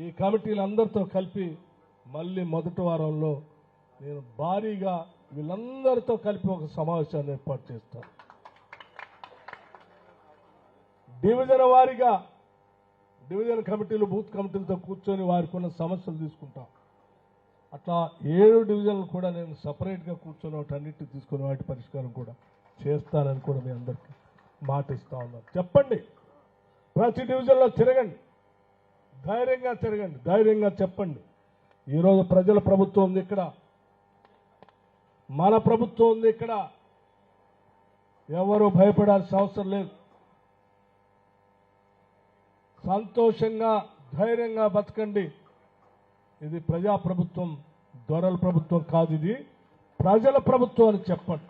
ఈ కమిటీలందరితో కలిపి మళ్ళీ మొదటి వారంలో నేను భారీగా వీళ్ళందరితో కలిపి ఒక సమావేశాన్ని ఏర్పాటు చేస్తాను. డివిజన్ వారీగా డివిజన్ కమిటీలు బూత్ కమిటీలతో కూర్చొని వారికి ఉన్న సమస్యలు తీసుకుంటాం. అట్లా 7 డివిజన్లు కూడా నేను సపరేట్గా కూర్చొని వాటన్నిటి తీసుకొని వాటి పరిష్కారం కూడా చేస్తానని కూడా మీ అందరికీ మాట ఇస్తా ఉన్నాను. చెప్పండి, ప్రతి డివిజన్లో తిరగండి, ధైర్యంగా తిరగండి, ధైర్యంగా చెప్పండి. ఈరోజు ప్రజల ప్రభుత్వం ఉంది ఇక్కడ, మన ప్రభుత్వం ఉంది ఇక్కడ. ఎవరు భయపడాల్సిన అవసరం లేదు. సంతోషంగా ధైర్యంగా బతకండి. ఇది ప్రజాప్రభుత్వం, దొరల ప్రభుత్వం కాదు, ఇది ప్రజల ప్రభుత్వం అని చెప్పండి.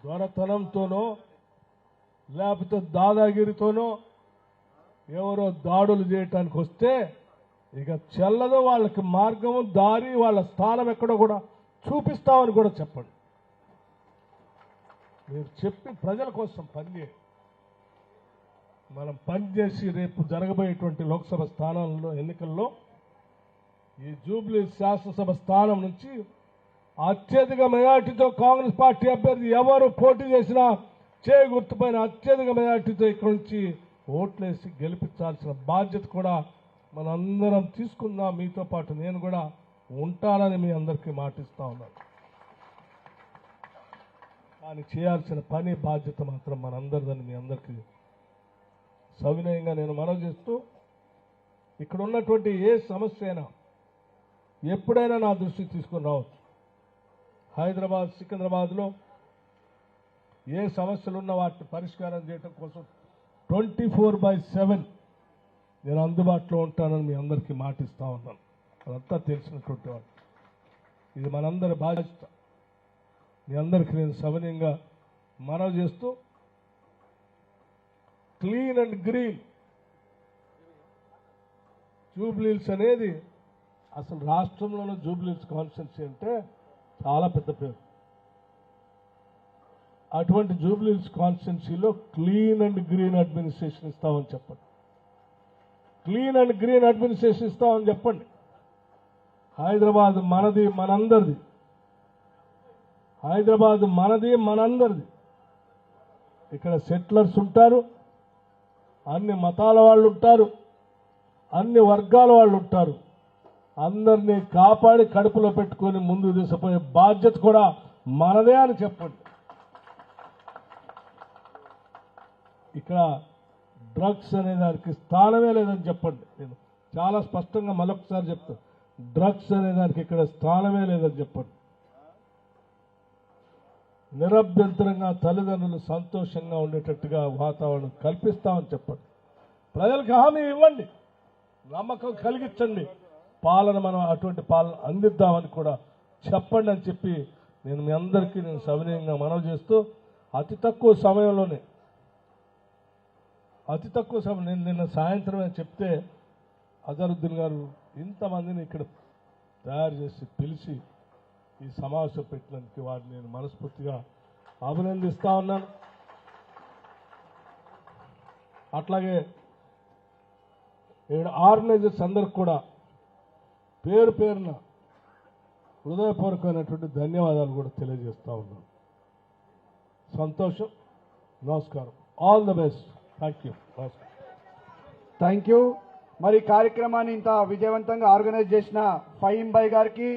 దొరతనంతోనో లేకపోతే దాదాగిరితోనో ఎవరో దాడులు చేయటానికి వస్తే ఇక చెల్లదో. వాళ్ళకి మార్గము, దారి, వాళ్ళ స్థానం ఎక్కడో కూడా చూపిస్తామని కూడా చెప్పండి. మీరు చెప్పి ప్రజల కోసం పనిచేయండి. మనం పనిచేసి రేపు జరగబోయేటువంటి లోక్సభ స్థానాల్లో ఎన్నికల్లో ఈ జూబ్లీ శాసనసభ స్థానం నుంచి అత్యధిక మెజార్టీతో కాంగ్రెస్ పార్టీ అభ్యర్థి ఎవరు పోటీ చేసినా చేయి గుర్తుపైన అత్యధిక మెజార్టీతో ఇక్కడి నుంచి ఓట్లేసి గెలిపించాల్సిన బాధ్యత కూడా మనందరం తీసుకుందాం. మీతో పాటు నేను కూడా ఉంటానని మీ అందరికీ మాటిస్తా ఉన్నాను. కానీ చేయాల్సిన పని బాధ్యత మాత్రం మనందరిదని మీ అందరికీ సవినయంగా నేను మనవి చేస్తూ, ఇక్కడ ఉన్నటువంటి ఏ సమస్య అయినా ఎప్పుడైనా నా దృష్టికి తీసుకొని రావచ్చు. హైదరాబాద్, సికింద్రాబాద్లో ఏ సమస్యలు ఉన్నా వాటిని పరిష్కారం చేయడం కోసం 24/7 నేను అందుబాటులో ఉంటానని మీ అందరికీ మాటిస్తా ఉన్నాను. అదంతా తెలిసినటువంటి వాడు. ఇది మనందరి బాధ్యత. మీ అందరికీ నేను సవినయంగా మనవి చేస్తూ, క్లీన్ అండ్ గ్రీన్ జూబ్లీహిల్స్ అనేది అసలు రాష్ట్రంలోనే జూబ్లీహిల్స్ కాన్స్టిట్యున్సీ అంటే చాలా పెద్ద పేరు. అటువంటి జూబ్లీహిల్స్ కాన్స్టిట్యున్సీలో క్లీన్ అండ్ గ్రీన్ అడ్మినిస్ట్రేషన్ ఇస్తామని చెప్పండి. క్లీన్ అండ్ గ్రీన్ అడ్మినిస్ట్రేషన్ ఇస్తామని చెప్పండి. హైదరాబాద్ మనది, మనందరిది. హైదరాబాద్ మనది, మనందరిది. ఇక్కడ సెటిలర్స్ ఉంటారు, అన్ని మతాల వాళ్ళు ఉంటారు, అన్ని వర్గాల వాళ్ళు ఉంటారు. అందరినీ కాపాడి కడుపులో పెట్టుకొని ముందుకు తీసుకుపోయే బాధ్యత కూడా మనదే అని చెప్పండి. ఇక్కడ డ్రగ్స్ అనే దానికి స్థానమే లేదని చెప్పండి. నేను చాలా స్పష్టంగా మరొకసారి చెప్తాను, డ్రగ్స్ అనే దానికి ఇక్కడ స్థానమే లేదని చెప్పండి. నిరభ్యంతరంగా తల్లిదండ్రులు సంతోషంగా ఉండేటట్టుగా వాతావరణం కల్పిస్తామని చెప్పండి. ప్రజలకు హామీ ఇవ్వండి, నమ్మకం కలిగించండి. పాలన మనం అటువంటి పాలన అందిద్దామని కూడా చెప్పండి అని చెప్పి నేను మీ అందరికీ నేను సవినయంగా మనవి చేస్తూ, అతి తక్కువ సమయంలోనే నేను నిన్న సాయంత్రమే చెప్తే అజరుద్దీన్ గారు ఇంతమందిని ఇక్కడ తయారు చేసి పిలిచి ఈ సమావేశం పెట్టినందుకు వారిని నేను మనస్ఫూర్తిగా అభినందిస్తా ఉన్నాను. అట్లాగే ఆర్గనైజర్స్ అందరికి కూడా పేరు పేరున హృదయపూర్వకమైనటువంటి ధన్యవాదాలు కూడా తెలియజేస్తా ఉన్నాను. సంతోషం. నమస్కారం. All the best. Thank you. నమస్కారం. Thank you. మరి కార్యక్రమాన్ని ఇంత విజయవంతంగా ఆర్గనైజ్ చేసిన ఫహీం భాయ్ గారికి